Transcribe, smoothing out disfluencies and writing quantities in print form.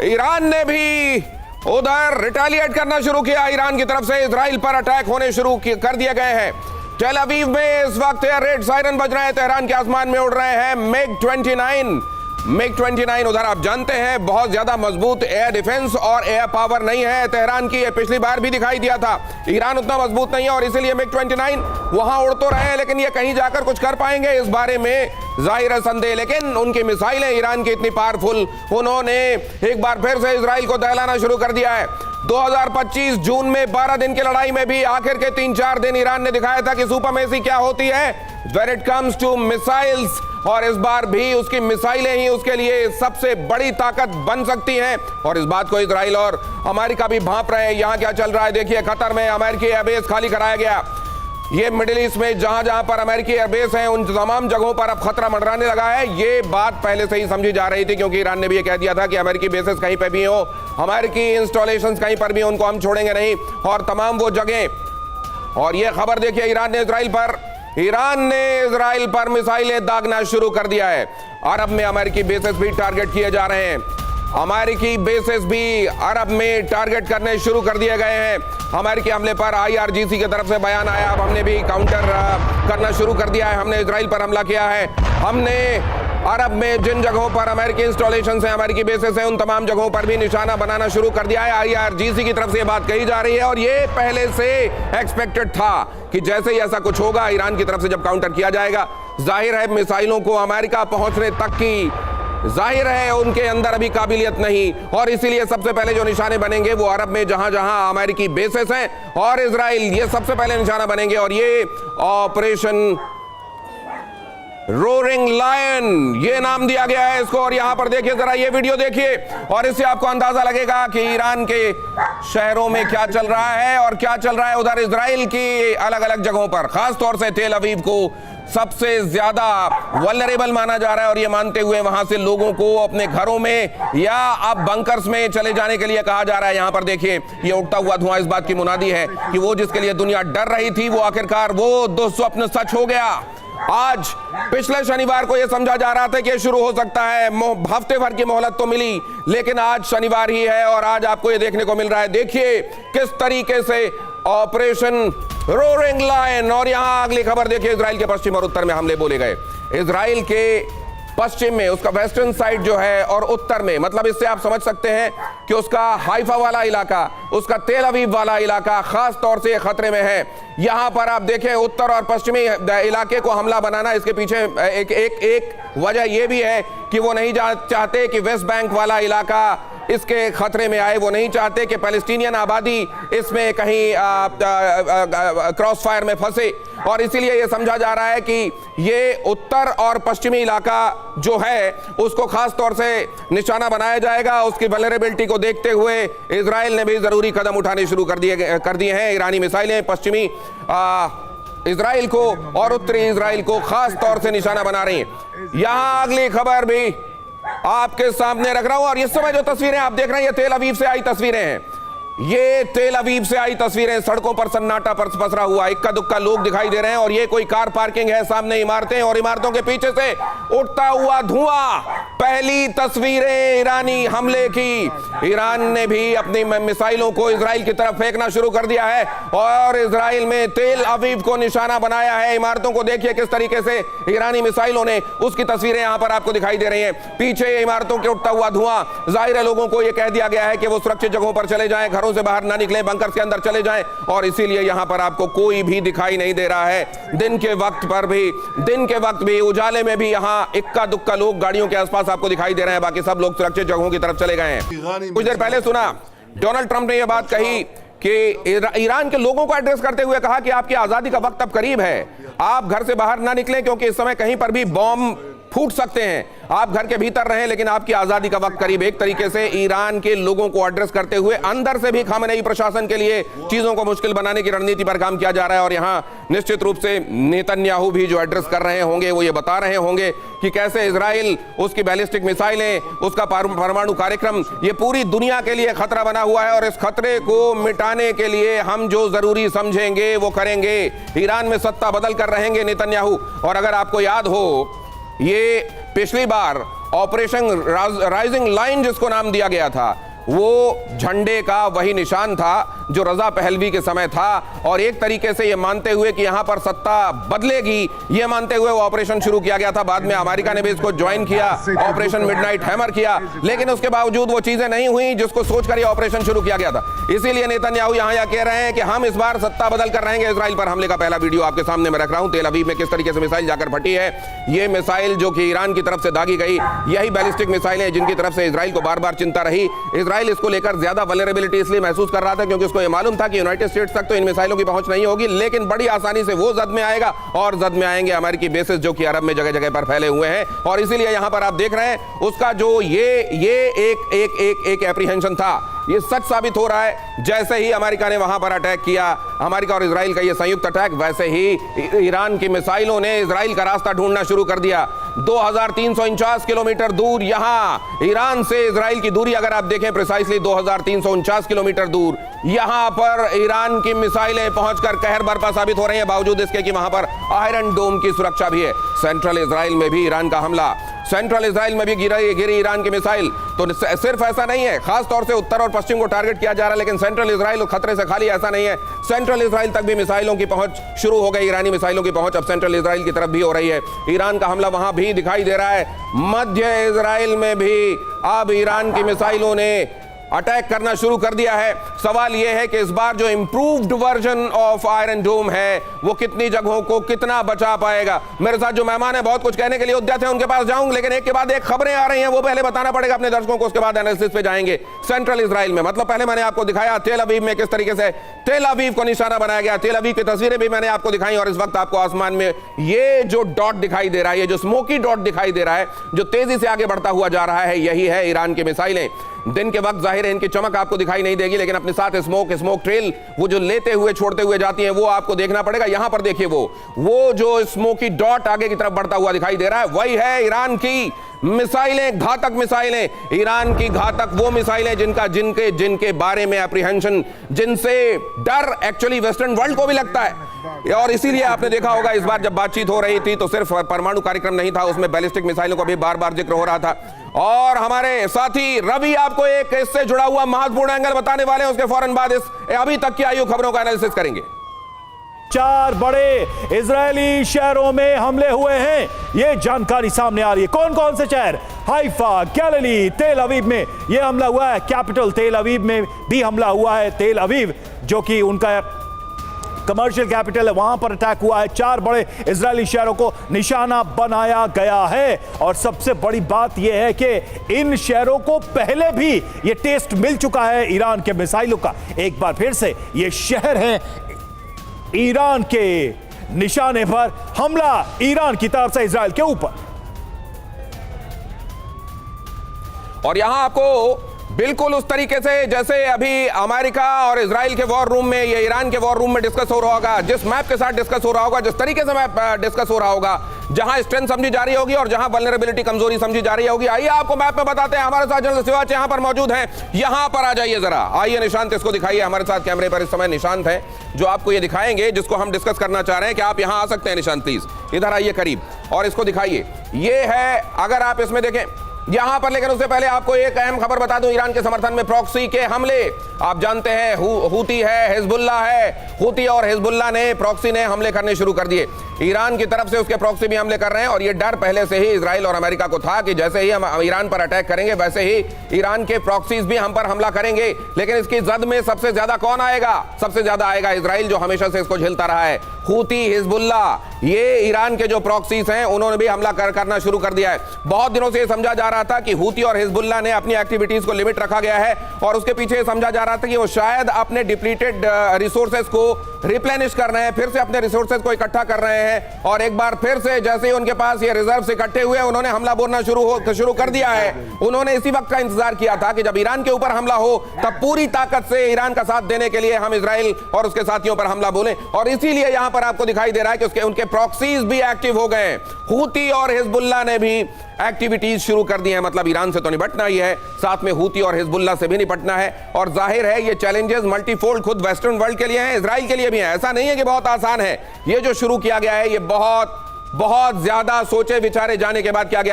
Iran ने भी उधर रिटेलिएट करना शुरू किया। ईरान की तरफ से इजराइल पर अटैक होने शुरू कर दिए गए हैं। टेल अवीव में इस वक्त एयर रेड सायरन बज रहे हैं। तेहरान के आसमान में उड़ रहे हैं मिग 29। उधर आप जानते हैं बहुत ज्यादा मजबूत एयर डिफेंस और एयर पावर नहीं है तेहरान की। पिछली बार भी दिखाई दिया था, ईरान उतना मजबूत नहीं है और इसीलिए मिग 29 वहां उड़ तो रहे हैं, लेकिन ये कहीं जाकर कुछ कर पाएंगे इस बारे में जाहिर है संदेह। लेकिन उनकी मिसाइलें ईरान की इतनी पावरफुल, उन्होंने एक बार फिर से इजराइल को दहलाना शुरू कर दिया है। 2025 जून में 12 दिन की लड़ाई में भी आखिर के 3-4 दिन ईरान ने दिखाया था कि सुपरमेसी क्या होती है when it comes to missiles, और इस बार भी उसकी मिसाइलें ही उसके लिए सबसे बड़ी ताकत बन सकती हैं। और इस बात को इजराइल और अमेरिका भी भांप रहे हैं। यहां क्या चल रहा है देखिए, कतर में अमेरिकी एयरबेस खाली कराया गया। ये मिडिल ईस्ट में जहां जहां पर अमेरिकी एयरबेस हैं उन तमाम जगहों पर अब खतरा मंडराने लगा है। ये बात पहले से ही समझी जा रही थी, क्योंकि ईरान ने भी ये कह दिया था कि अमेरिकी बेसेस कहीं पर भी हो, अमेरिकी इंस्टॉलेशंस कहीं पर भी हो, उनको हम छोड़ेंगे नहीं, और तमाम वो जगह। और ये खबर देखिए, ईरान ने इजराइल पर मिसाइलें दागना शुरू कर दिया है। अरब में अमेरिकी बेसेस भी टारगेट किए जा रहे हैं। अमेरिकी बेसेस भी अरब में टारगेट करने शुरू कर दिए गए हैं। अमेरिकी हमले पर IRGC की तरफ से बयान आया। अब हमने भी काउंटर करना शुरू कर दिया है। हमने इजराइल पर हमला किया है। हमने अरब में जिन जगहों पर अमेरिकी इंस्टॉलेशन हैं, अमेरिकी बेसेस हैं, उन तमाम जगहों पर भी निशाना बनाना शुरू कर दिया है। IRGC की तरफ से ये बात कही जा रही है और ये पहले से एक्सपेक्टेड था कि जैसे ही ऐसा कुछ होगा ईरान की तरफ से जब काउंटर किया जाएगा। जाहिर है मिसाइलों को अमेरिका पहुंचने तक की जाहिर है उनके अंदर अभी काबिलियत नहीं, और इसीलिए सबसे पहले जो निशाने बनेंगे वो अरब में जहां जहां अमेरिकी बेसेस हैं और इजराइल, ये सबसे पहले निशाना बनेंगे। और ये ऑपरेशन रोरिंग लायन ये नाम दिया गया है इसको। और यहां पर देखिए, जरा ये वीडियो देखिए और इससे आपको अंदाजा लगेगा कि ईरान के शहरों में क्या चल रहा है और क्या चल रहा है उधर इजराइल की अलग अलग जगहों पर। खास तौर से तेल अवीव को सबसे ज्यादा वल्नरेबल माना जा रहा है, और ये मानते हुए वहां से लोगों को अपने घरों में या अब बंकर्स में चले जाने के लिए कहा जा रहा है। यहां पर देखिए, ये उठता हुआ धुआं इस बात की मुनादी है कि वो जिसके लिए दुनिया डर रही थी वो आखिरकार वो दुस्वप्न सच हो गया। आज पिछले शनिवार को यह समझा जा रहा था कि शुरू हो सकता है, हफ्ते भर की मोहलत तो मिली, लेकिन आज शनिवार ही है और आज आपको यह देखने को मिल रहा है। देखिए किस तरीके से ऑपरेशन रोरिंग लायन। और यहां अगली खबर देखिए, इजराइल के पश्चिम और उत्तर में हमले बोले गए। इजराइल के पश्चिम में उसका वेस्टर्न साइड जो है और उत्तर में, मतलब इससे आप समझ सकते हैं कि उसका हाइफा वाला इलाका, उसका तेल अवीव वाला इलाका खास तौर से खतरे में है। यहां पर आप देखें उत्तर और पश्चिमी इलाके को हमला बनाना, इसके पीछे एक वजह यह भी है कि वो नहीं चाहते कि वेस्ट बैंक वाला इलाका इसके खतरे में आए। वो नहीं चाहते कि पैलेस्टीनियन आबादी इसमें कहीं क्रॉस फायर में फंसे, और इसीलिए यह समझा जा रहा है कि ये उत्तर और पश्चिमी इलाका जो है उसको खास तौर से निशाना बनाया जाएगा। उसकी वल्नरेबिलिटी को देखते हुए इजराइल ने भी जरूरी कदम उठाने शुरू कर दिए हैं। ईरानी मिसाइलें पश्चिमी इजराइल को और उत्तरी इजराइल को खास तौर से निशाना बना रही हैं। यहां अगली खबर भी आपके सामने रख रहा हूं, और इस समय जो तस्वीरें आप देख रहे हैं ये तेल अवीव से आई तस्वीरें हैं। ये तेल अवीव से आई तस्वीरें, सड़कों पर सन्नाटा पसरा हुआ, इक्का दुक्का लोग दिखाई दे रहे हैं, और ये कोई कार पार्किंग है, सामने इमारतें और इमारतों के पीछे से उठता हुआ धुआं। पहली तस्वीरें ईरानी हमले की। ईरान ने भी अपनी मिसाइलों को इजराइल की तरफ फेंकना शुरू कर दिया है और इजराइल में तेल अवीव को निशाना बनाया है। इमारतों को देखिए किस तरीके से ईरानी मिसाइलों ने, उसकी तस्वीरें यहां पर आपको दिखाई दे रही हैं। पीछे इमारतों के उठता हुआ धुआं। जाहिर है लोगों को यह कह दिया गया है कि वो सुरक्षित जगहों पर चले जाएं, घरों से बाहर ना निकलें, बंकर के अंदर चले जाएं, और इसीलिए यहां पर आपको कोई भी दिखाई नहीं दे रहा है। दिन के वक्त भी उजाले में भी यहां इक्का दुक्का लोग गाड़ियों के आसपास आपको दिखाई दे रहे हैं, बाकी सब लोग सुरक्षित जगहों की तरफ चले गए हैं। कुछ देर पहले सुना डोनाल्ड ट्रंप ने यह बात कही कि ईरान के लोगों को एड्रेस करते हुए कहा कि आपकी आजादी का वक्त अब करीब है, आप घर से बाहर ना निकलें क्योंकि इस समय कहीं पर भी बॉम्ब फूट सकते हैं, आप घर के भीतर रहें लेकिन आपकी आजादी का वक्त करीब। एक तरीके से ईरान के लोगों को एड्रेस करते हुए अंदर से भी खामेनेई प्रशासन के लिए चीजों को मुश्किल बनाने की रणनीति पर काम किया जा रहा है। और यहां निश्चित रूप से नेतन्याहू भी जो एड्रेस कर रहे होंगे वो ये बता रहे होंगे कि कैसे इजराइल, उसकी बैलिस्टिक मिसाइलें, उसका परमाणु कार्यक्रम, ये पूरी दुनिया के लिए खतरा बना हुआ है, और इस खतरे को मिटाने के लिए हम जो जरूरी समझेंगे वो करेंगे। ईरान में सत्ता बदल कर रहेंगे नेतन्याहू। और अगर आपको याद हो, ये पिछली बार ऑपरेशन राइजिंग लाइन जिसको नाम दिया गया था, वो झंडे का वही निशान था जो रजा पहलवी के समय था। और एक तरीके से ये मानते हुए कि यहां पर सत्ता बदलेगी, ये मानते हुए वो ऑपरेशन शुरू किया गया था। बाद में अमेरिका ने भी इसको ज्वाइन किया, ऑपरेशन मिडनाइट हैमर किया, लेकिन उसके बावजूद वो चीजें नहीं हुई जिसको सोचकर ये ऑपरेशन शुरू किया गया था। इसीलिए नेतन्याहू यहां कह रहे हैं कि हम इस बार सत्ता बदल कर रहेंगे। इजराइल पर हमले का पहला वीडियो आपके सामने मैं रख रहा हूं। तेल अवीव में किस तरीके से मिसाइल जाकर फटी है। ये मिसाइल जो कि ईरान की तरफ से दागी गई, यही बैलिस्टिक मिसाइल है जिनकी तरफ से इजराइल को बार बार चिंता रही। इजराइल इसको लेकर ज्यादा वल्नरेबिलिटी इसलिए महसूस कर रहा था क्योंकि उसको यह मालूम था कि यूनाइटेड स्टेट्स तक तो इन मिसाइलों की पहुंच नहीं होगी, लेकिन बड़ी आसानी से वो जद में आएगा और जद में आएंगे अमेरिकी बेसेस जो कि अरब में जगह जगह पर फैले हुए हैं। और इसीलिए यहां पर आप देख रहे हैं उसका जो ये एक एप्रीहेंशन था, ये सच साबित हो रहा है। जैसे ही अमेरिका ने वहां पर अटैक किया, अमेरिका और इजराइल का ये संयुक्त अटैक, वैसे ही ईरान की मिसाइलों ने इजराइल का रास्ता ढूंढना शुरू कर दिया। 2349 किलोमीटर दूर, यहां ईरान से इजराइल की दूरी अगर आप देखें प्रिसाइसली 2349 किलोमीटर दूर, यहां पर ईरान की मिसाइलें पहुंचकर कहर बरपा साबित हो रही है, बावजूद इसके कि वहां पर आयरन डोम की सुरक्षा भी है। सेंट्रल इजराइल में भी ईरान का हमला, सेंट्रल इजराइल में भी गिरी ईरान की मिसाइल। तो सिर्फ ऐसा नहीं है, खास तौर से उत्तर और पश्चिम को टारगेट किया जा रहा है, लेकिन सेंट्रल इजराइल खतरे से खाली ऐसा नहीं है। सेंट्रल इजराइल तक भी मिसाइलों की पहुंच शुरू हो गई, ईरानी मिसाइलों की पहुंच अब सेंट्रल इजराइल की तरफ भी हो रही है। ईरान का हमला वहां भी दिखाई दे रहा है। मध्य इजराइल में भी अब ईरान की मिसाइलों ने अटैक करना शुरू कर दिया है। सवाल यह है कि इस बार जो इंप्रूव्ड वर्जन ऑफ आयरन डोम है वो कितनी जगहों को कितना बचा पाएगा। मेरे साथ जो मेहमान है बहुत कुछ कहने के लिए उद्यत है, उनके पास जाऊंगा, लेकिन एक के बाद एक खबरें आ रही हैं, वो पहले बताना पड़ेगा अपने दर्शकों को, उसके बाद एनालिसिस पे जाएंगे। सेंट्रल इजराइल में मतलब पहले मैंने आपको दिखाया तेल अवीव में किस तरीके से तेल अवीव को निशाना बनाया गया, तेल अवीव की तस्वीरें भी मैंने आपको दिखाई। और इस वक्त आपको आसमान में ये जो डॉट दिखाई दे रहा है, ये जो स्मोकी डॉट दिखाई दे रहा है, जो तेजी से आगे बढ़ता हुआ जा रहा है, यही है ईरान की मिसाइलें। दिन के वक्त जाहिर है इनकी चमक आपको दिखाई नहीं देगी, लेकिन अपने साथ स्मोक ट्रेल वो जो लेते हुए छोड़ते हुए जाती हैं वो आपको देखना पड़ेगा। यहां पर देखिए वो जो स्मोकी डॉट आगे की तरफ बढ़ता हुआ दिखाई दे रहा है, वही है ईरान की मिसाइलें, घातक मिसाइलें। ईरान की घातक वो मिसाइलें जिनके बारे में एप्रीहेंशन, जिनसे डर एक्चुअली वेस्टर्न वर्ल्ड को भी लगता है। और इसीलिए आपने देखा होगा इस बार जब बातचीत हो रही थी तो सिर्फ परमाणु कार्यक्रम नहीं था, उसमें बैलिस्टिक मिसाइलों का भी बार बार जिक्र हो रहा था। और हमारे साथी रवि आपको एक इससे जुड़ा हुआ महत्वपूर्ण एंगल बताने वाले हैं, उसके फौरन बाद इस अभी तक की आयु खबरों का एनालिसिस करेंगे। 4 बड़े इजरायली शहरों में हमले हुए हैं, यह जानकारी सामने आ रही है। कौन कौन से शहर? हाइफा, गैलिली, तेल अवीव में यह हमला हुआ है। कैपिटल तेल अवीव में भी हमला हुआ है। तेल अवीव जो कि उनका कमर्शियल कैपिटल है, वहां पर अटैक हुआ है। 4 बड़े इजरायली शहरों को निशाना बनाया गया है। और सबसे बड़ी बात यह है कि इन शहरों को पहले भी यह टेस्ट मिल चुका है ईरान के मिसाइलों का। एक बार फिर से ये शहर हैं ईरान के निशाने पर, हमला ईरान की तरफ से इजराइल के ऊपर। और यहां आपको बिल्कुल उस तरीके से जैसे अभी अमेरिका और इजराइल के वॉर रूम में, ये ईरान के वॉर रूम में डिस्कस हो रहा होगा, जिस मैप के साथ डिस्कस हो रहा होगा, जिस तरीके से मैप डिस्कस हो रहा होगा, जहां स्ट्रेंथ समझी जा रही होगी और जहां वल्नरेबिलिटी, कमजोरी समझी जा रही होगी। आइए आपको मैप में बताते हैं। हमारे साथ जनरल सिवाच यहां पर मौजूद हैं, यहां पर आ जाइए जरा। आइए निशांत इसको दिखाइए हमारे साथ कैमरे पर। इस समय निशांत है जो आपको ये दिखाएंगे जिसको हम डिस्कस करना चाह रहे हैं। कि आप यहां आ सकते हैं निशांत, प्लीज इधर आइए करीब और इसको दिखाइए। ये है, अगर आप इसमें देखें यहां पर, लेकिन उससे पहले आपको एक अहम खबर बता दूं। ईरान के समर्थन में प्रॉक्सी के हमले, आप जानते हैं हूती है, हिजबुल्ला है, हूती और हिजबुल्ला ने, प्रॉक्सी ने हमले करने शुरू कर दिए। ईरान की तरफ से उसके प्रॉक्सी भी हमले कर रहे हैं। और ये डर पहले से ही इजराइल और अमेरिका को था कि जैसे ही हम ईरान पर अटैक करेंगे वैसे ही ईरान के प्रॉक्सीज भी हम पर हमला करेंगे। लेकिन इसकी जद में सबसे ज्यादा कौन आएगा? सबसे ज्यादा आएगा इजराइल, जो हमेशा से इसको झेलता रहा है। हूती, हिजबुल्ला, ये ईरान के जो प्रॉक्सीज हैं उन्होंने भी हमला करना शुरू कर दिया है। बहुत दिनों से समझा जा रहा था कि हूती और हिजबुल्ला ने अपनी एक्टिविटीज को लिमिट रखा गया है, और उसके पीछे समझा जा रहा था कि वो शायद अपने डिप्लीटेड रिसोर्सेज को रिप्लेनिश कर रहे हैं, फिर से अपने रिसोर्सेज को इकट्ठा कर रहे हैं। और एक बार फिर से जैसे ही उनके पास ये रिजर्व इकट्ठे हुए, उन्होंने हमला बोलना शुरू कर दिया है। उन्होंने इसी वक्त का इंतजार किया था कि जब ईरान के ऊपर हमला हो तब पूरी ताकत से ईरान का साथ देने के लिए हम इजराइल और उसके साथियों पर हमला बोलें। और इसीलिए यहां पर आपको दिखाई दे रहा है कि उनके प्रॉक्सीज भी एक्टिव हो गए। हूती और हिजबुल्ला ने भी एक्टिविटीज शुरू कर दी है। मतलब ईरान से तो निपटना ही है, साथ में हूती और हिजबुल्ला से भी निपटना है। और जाहिर है ये चैलेंजेस मल्टीफोल्ड खुद वेस्टर्न वर्ल्ड के लिए हैं, इजराइल के लिए भी हैं। ऐसा नहीं है कि बहुत आसान है। ये जो शुरू किया गया है ये बहुत ज्यादा सोचे विचारे जाने के बाद किया गया है।